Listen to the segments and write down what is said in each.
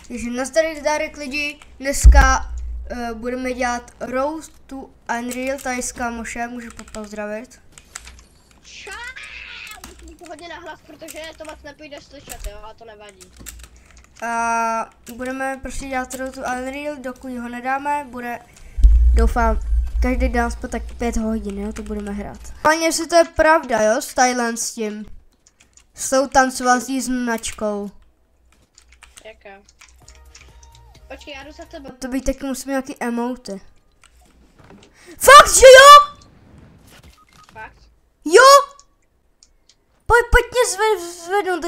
Takže nazdar zdárek lidi, dneska budeme dělat Road to Unreal, tady s kámošem, můžu pozdravit. Čau! Hodně nahlas, protože to moc nepůjde slyšet, jo, a to nevadí. A budeme prostě dělat Road to Unreal, dokud ho nedáme, bude, doufám, každý den aspoň tak 5 hodin, jo, to budeme hrát. Hlavně, jestli to je pravda, jo, s Thailand s tím. S tou tancovací značkou. Jaká? Počkej, já jdu za tebe. To by taky musím nějaký emoty. Fakt, že jo? Fakt? Jo? Pojď mě zvednout,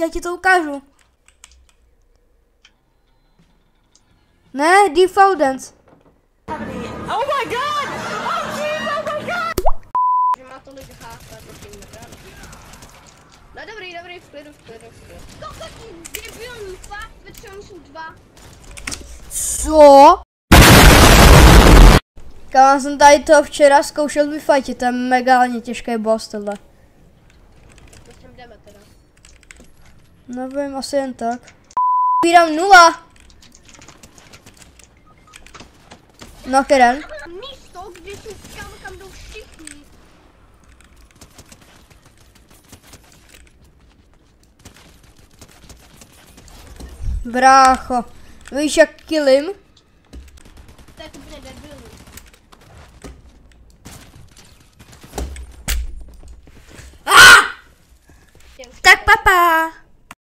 já ti to ukážu. Ne, default dance. Oh my god! Oh jeez, oh my god! Že má tolik háka, to tím nedám. No dobrý, v klidu. To taky debilní, fakt, většinou jsou 2. Co? Kámo, jsem tady to včera zkoušel vyfajtit, to je megálně těžký boss tohle. To s tím jdeme teda. Nevím, asi jen tak. Vydám 0. No, jeden. Místo, kde jsou kam jdou všichni. Brácho, víš jak killím?